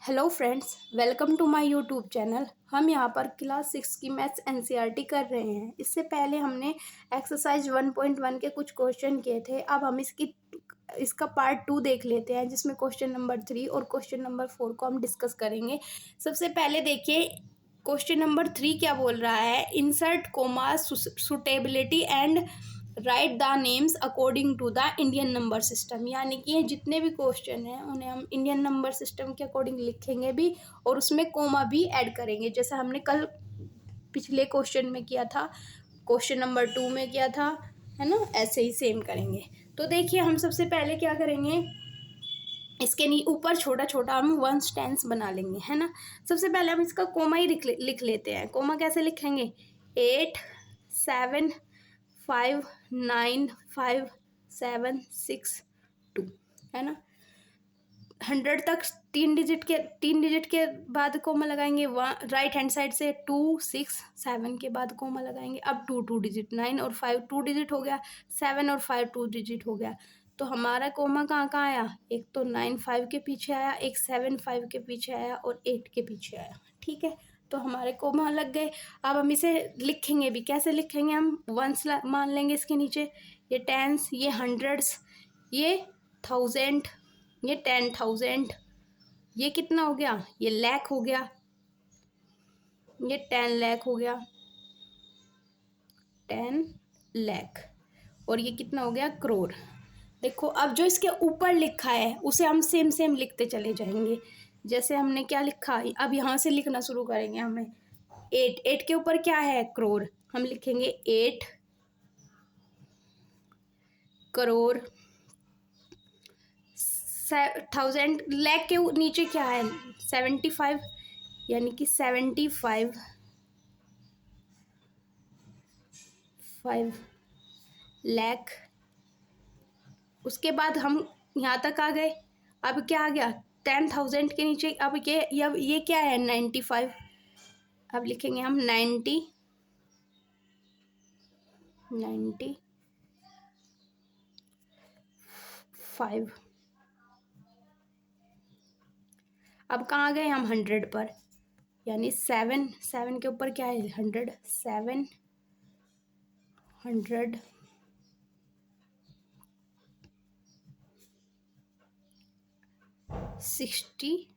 Hello friends, welcome to my YouTube channel. हम यहाँ पर क्लास 6 की मैथ्स एनसीईआरटी कर रहे हैं। इससे पहले हमने एक्सरसाइज 1.1 के कुछ क्वेश्चन किए थे। अब हम इसका पार्ट 2 देख लेते हैं, जिसमें क्वेश्चन नंबर 3 और क्वेश्चन नंबर 4 को हम डिस्कस करेंगे। सबसे पहले देखिए क्वेश्चन नंबर 3 क्या बोल रहा है। Insert comma suitability and write the names according to the Indian number system. यानी कि ये जितने भी क्वेश्चन हैं उन्हें हम इंडियन नंबर सिस्टम के अकॉर्डिंग लिखेंगे भी और उसमें कोमा भी ऐड करेंगे, जैसा हमने कल पिछले क्वेश्चन में किया था, क्वेश्चन नंबर 2 में किया था, है ना। ऐसे ही सेम करेंगे। तो देखिए हम सबसे पहले क्या करेंगे, इसके ऊपर छोटा छोटा हम वंस टेंस बना लेंगे, है ना। सबसे पहले हम इसका कोमा ही लिख लेते हैं। कोमा कैसे लिखेंगे, 8 7 5 9 5 7 6 2, है ना। 100 तक तीन डिजिट के बाद कोमा लगाएंगे। राइट हैंड साइड से 2 6 7 के बाद कोमा लगाएंगे। अब 2 डिजिट, 9 और 5 2 डिजिट हो गया, 7 और 5 2 डिजिट हो गया। तो हमारा कोमा कहाँ कहाँ आया, एक तो 9 5 के पीछे आया, एक 7 5 के पीछे आया और 8 के पीछे आया। ठीक है, तो हमारे कोमा लग गए। अब हम इसे लिखेंगे भी। कैसे लिखेंगे, हम वंस मान लेंगे इसके नीचे, ये टेंस, ये हंड्रेड्स, ये थाउजेंड, ये 10,000, ये कितना हो गया, ये लाख हो गया, ये 10 लाख हो गया, 10 लाख, और ये कितना हो गया, करोड़। देखो अब जो इसके ऊपर लिखा है उसे हम सेम सेम लिखते चले जाएंगे। जैसे हमने क्या लिखा, अब यहाँ से लिखना शुरू करेंगे। हमें 8 के ऊपर क्या है, करोड़। हम लिखेंगे 8 करोड़। 1000 लाख के नीचे क्या है, 75, यानी कि 75 लाख। उसके बाद हम यहाँ तक आ गए। अब क्या आ गया, 10,000 के नीचे अब ये क्या है, 95। अब लिखेंगे हम 95। अब कहाँ आ गए हम, 100 पर, यानी 7 के ऊपर क्या है, 100, 700 60।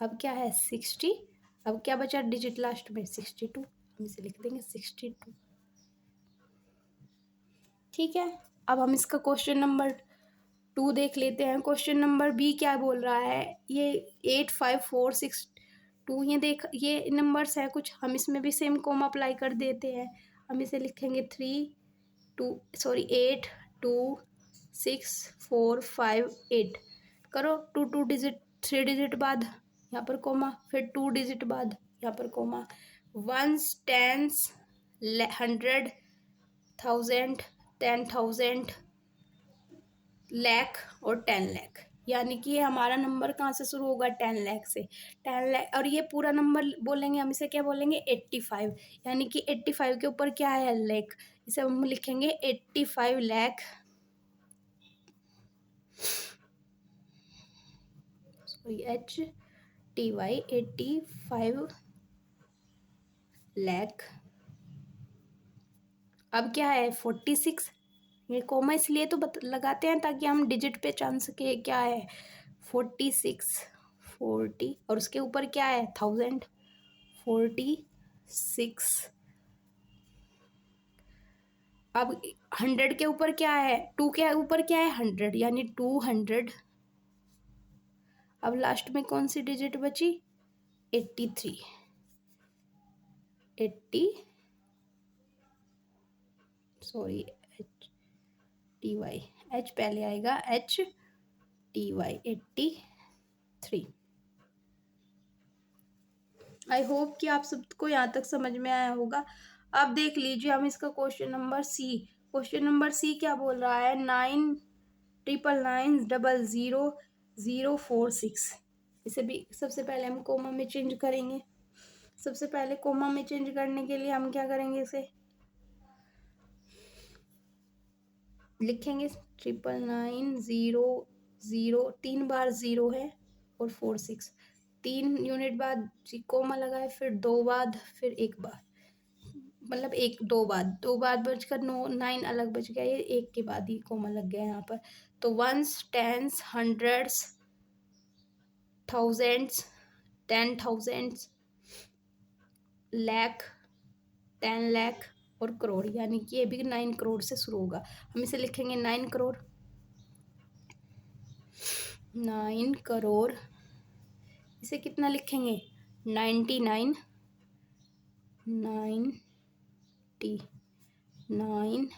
अब क्या है, 60। अब क्या बचा डिजिट लास्ट में, 62। हम इसे लिख देंगे 62। ठीक है, अब हम इसका क्वेश्चन नंबर 2 देख लेते हैं। क्वेश्चन नंबर बी क्या बोल रहा है, ये 8 5 4 6 2, ये नंबर्स है कुछ, हम इसमें भी सेम कोमा अप्लाई कर देते हैं। हम इसे लिखेंगे 8 2 6 4 5 8। करो 2 डिजिट, 3 डिजिट बाद यहाँ पर कोमा, फिर 2 डिजिट बाद यहाँ पर कोमा। वंस, टेंस, 100, 1000, 10,000, लाख और 10 लाख। यानी कि ये हमारा नंबर कहाँ से शुरू होगा, 10 लाख से। 10 लाख, और ये पूरा नंबर बोलेंगे हम, इसे क्या बोलेंगे, 85। यानी कि 85 के ऊपर क्या है, लाख। इसे हम लिखेंगे 85 लाख, HTY 85 लाख। अब क्या है, 46। ये कोमा इसलिए तो लगाते हैं ताकि हम डिजिट पे जान सके क्या है, 46 40, और उसके ऊपर क्या है, 1000, 46। अब 100 के ऊपर क्या है, 2 के ऊपर क्या है, 100, यानी 200। अब लास्ट में कौन सी डिजिट बची, 83, 80, सॉरी, HTY, H पहले आएगा, HTY 83। आई होप कि आप सबको यहाँ तक समझ में आया होगा। अब देख लीजिए हम इसका question number C. Question number C क्या बोल रहा है, 9,999,00046। इसे भी सबसे पहले हम कोमा में चेंज करेंगे। सबसे पहले कोमा में चेंज करने के लिए हम क्या करेंगे, इसे लिखेंगे 999,000, 3 बार 0 है और 4 6, 3 यूनिट बाद कोमा लगाए, फिर 2 बाद, फिर 1 बार, मतलब 2 बाद बजकर 9 अलग बज गया, ये 1 के बाद ही कोमा लग गया यहाँ पर। तो ones, tens, hundreds, thousands, 10,000, lakh, 10 lakh और करोड़, यानी कि ये भी 9 करोड़ से शुरू होगा। हम इसे लिखेंगे 9 करोड़, 9 करोड़। इसे कितना लिखेंगे? 99, 99।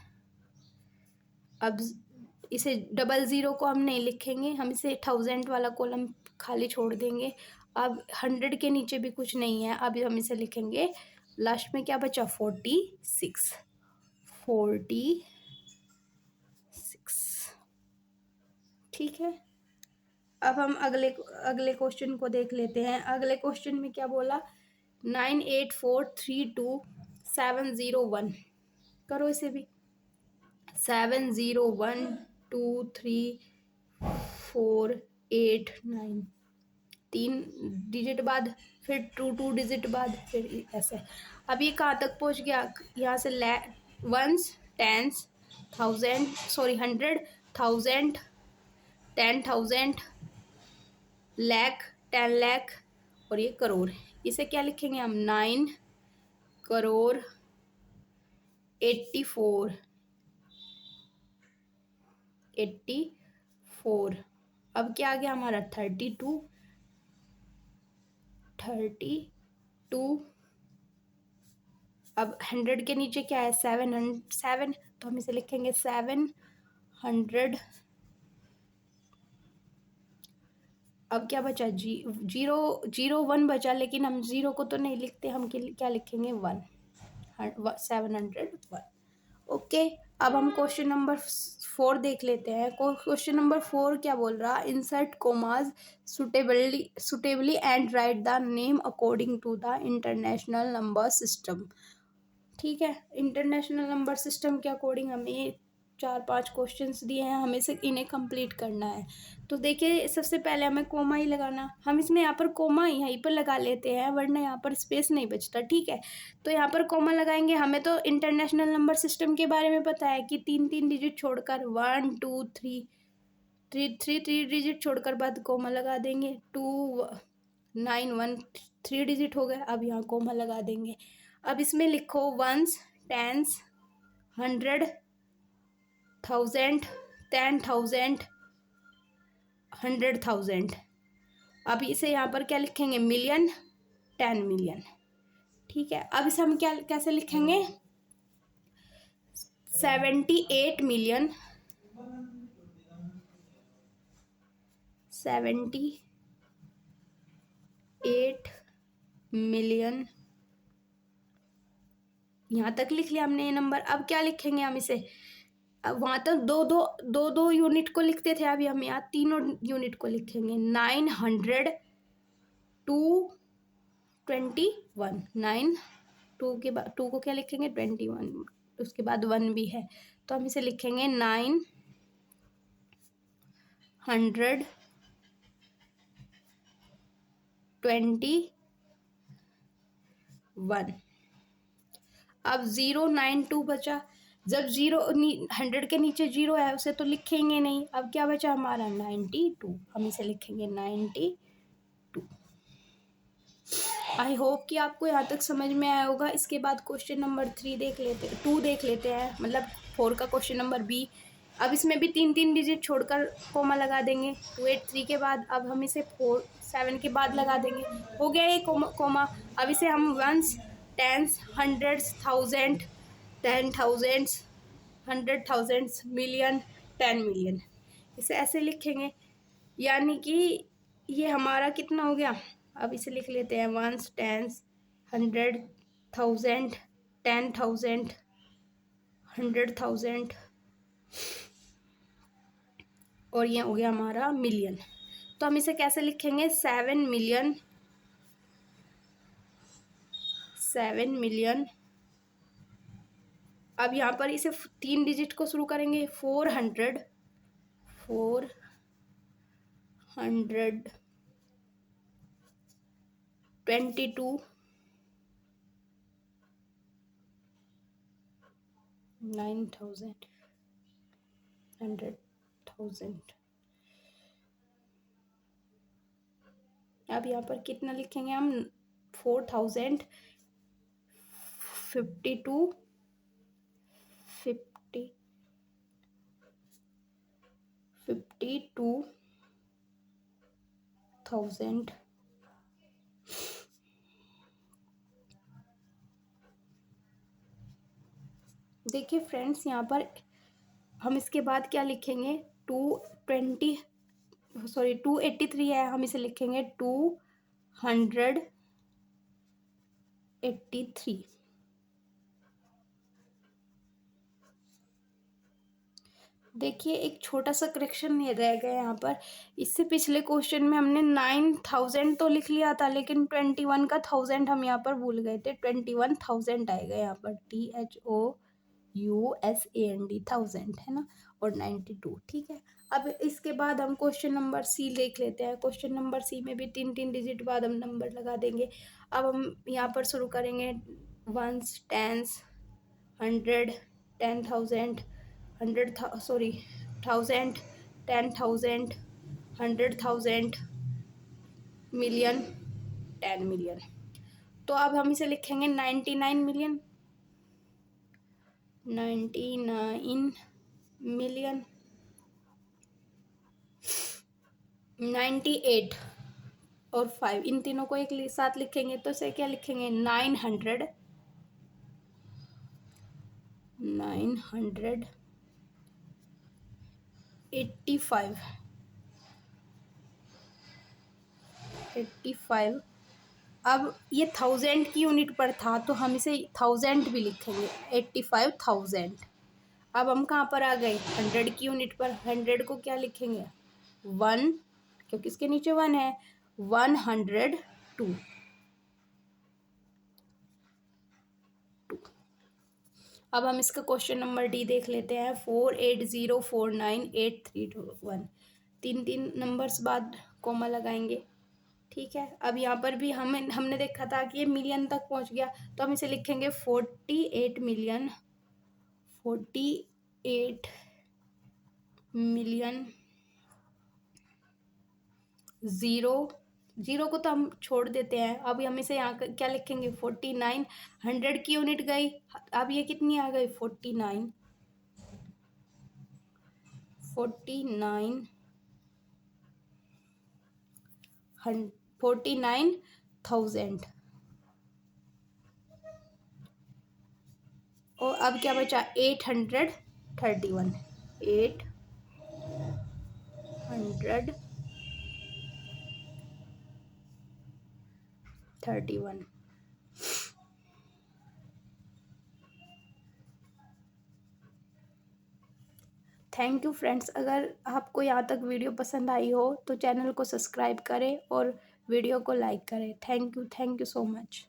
अब इसे 00 को हम नहीं लिखेंगे, हम इसे 1000 वाला कॉलम खाली छोड़ देंगे। अब 100 के नीचे भी कुछ नहीं है, अब हम इसे लिखेंगे, लास्ट में क्या बचा? 46, 46। ठीक है, अब हम अगले क्वेश्चन को देख लेते हैं। अगले क्वेश्चन में क्या बोला? 98432701। करो इसे भी। 70123489, 3 डिजिट बाद, फिर 2 डिजिट बाद, फिर ऐसे। अब ये कहाँ तक पहुँच गया? यहाँ से वंस, टेंस, 100, 10,000, लाख, 10 लाख और ये करोड़। इसे क्या लिखेंगे हम? 9 करोड़ 84। अब क्या आ गया हमारा? 32। अब 100 के नीचे क्या है? 7, तो हम इसे लिखेंगे 700। अब क्या बचा? 0 बचा, लेकिन हम 0 को तो नहीं लिखते, हम क्या लिखेंगे? 1, 701। ओके, अब हम क्वेश्चन नंबर 4 देख लेते हैं। क्वेश्चन नंबर 4 क्या बोल रहा? Insert commas suitably and write the name according to the international number system. ठीक है, इंटरनेशनल नंबर सिस्टम के अकॉर्डिंग हमें 4-5 क्वेश्चंस दिए हैं, हमें से इन्हें कंप्लीट करना है। तो देखिए, सबसे पहले हमें कोमा ही लगाना। हम इसमें यहाँ पर कोमा यहीं पर लगा लेते हैं, वरना यहाँ पर स्पेस नहीं बचता। ठीक है, तो यहाँ पर कोमा लगाएंगे। हमें तो इंटरनेशनल नंबर सिस्टम के बारे में पता है कि 3 डिजिट छोड़कर 1 2 3 3 डिजिट छोड़कर बाद कोमा लगा देंगे। 2 9 1 3 डिजिट हो गए, अब यहाँ कोमा लगा देंगे। अब इसमें लिखो वंस, टेंस, 100, 1000, 10,000, 100,000। अब इसे यहाँ पर क्या लिखेंगे? Million, 10 million. ठीक है, अब इसे हम क्या कैसे लिखेंगे? 78 मिलियन, 78 मिलियन। यहाँ तक लिख लिया हमने ये नंबर। अब क्या लिखेंगे हम इसे? अब वहाँ तक दो यूनिट को लिखते थे, अभी हम यहाँ 3 यूनिट को लिखेंगे। 921, 9 2 के बाद 2 को क्या लिखेंगे? 21, उसके बाद 1 भी है, तो हम इसे लिखेंगे 921। अब 092 बचा। जब 100 के नीचे 0 है, उसे तो लिखेंगे नहीं। अब क्या बचा हमारा? 92, हम इसे लिखेंगे 92। आई होप कि आपको यहाँ तक समझ में आया होगा। इसके बाद क्वेश्चन नंबर 2 देख लेते हैं, मतलब 4 का क्वेश्चन नंबर बी। अब इसमें भी 3 डिजिट छोड़कर कोमा लगा देंगे 283 के बाद। अब हम इसे 7 के बाद लगा देंगे। हो गया ये कोमा। अब इसे हम ones, tens, hundreds, 1000, 10,000, 100,000, million, 10 million, इसे ऐसे लिखेंगे। यानी कि ये हमारा कितना हो गया? अब इसे लिख लेते हैं वंस, टेंस, 100, 1000, 10,000, 100,000 और ये हो गया हमारा मिलियन। तो हम इसे कैसे लिखेंगे? 7 मिलियन, 7 मिलियन। अब यहाँ पर इसे 3 डिजिट को शुरू करेंगे। 400, 22, 9,000, 100,000। अब यहाँ पर कितना लिखेंगे हम? 4,000, 52, 50, 52,000। देखिए फ्रेंड्स, यहाँ पर हम इसके बाद क्या लिखेंगे? 283 है, हम इसे लिखेंगे 283। देखिए एक छोटा सा करेक्शन नहीं रह गया यहाँ पर। इससे पिछले क्वेश्चन में हमने 9,000 तो लिख लिया था, लेकिन 21 का 1000 हम यहाँ पर भूल गए थे। 21,000 आएगा यहाँ पर, THOUSAND, 1000 है ना, और 92। ठीक है। अब इसके बाद हम क्वेश्चन नंबर सी देख लेते हैं। क्वेश्चन नंबर सी में भी 3 डिजिट बाद हम नंबर लगा देंगे। अब हम यहाँ पर शुरू करेंगे वंस, टेंस, 100, 10,000, 1,000, 10,000, 100,000, मिलियन, 10 मिलियन। तो अब हम इसे लिखेंगे 99 मिलियन, 99 मिलियन, 98 और 5, इन तीनों को एक साथ लिखेंगे तो इसे क्या लिखेंगे? 900, 985, 85। अब ये 1000 की यूनिट पर था तो हम इसे 1000 भी लिखेंगे, 85,000। अब हम कहाँ पर आ गए? 100 की यूनिट पर। 100 को क्या लिखेंगे? 1, क्योंकि इसके नीचे 1 है, 102। अब हम इसका क्वेश्चन नंबर डी देख लेते हैं। 480498321, 3 नंबर्स बाद कॉमा लगाएंगे। ठीक है। अब यहाँ पर भी हमने देखा था कि ये मिलियन तक पहुँच गया, तो हम इसे लिखेंगे 48 मिलियन, 48 मिलियन। जीरो को तो हम छोड़ देते हैं। अब हम इसे यहाँ क्या लिखेंगे? 49। 100 की यूनिट गई, अब ये कितनी आ गई? 49, 49,000। और अब क्या बचा? 831, 831। Thank you friends. अगर आपको यहाँ तक वीडियो पसंद आई हो तो चैनल को सब्सक्राइब करें और वीडियो को लाइक करें। Thank you so much.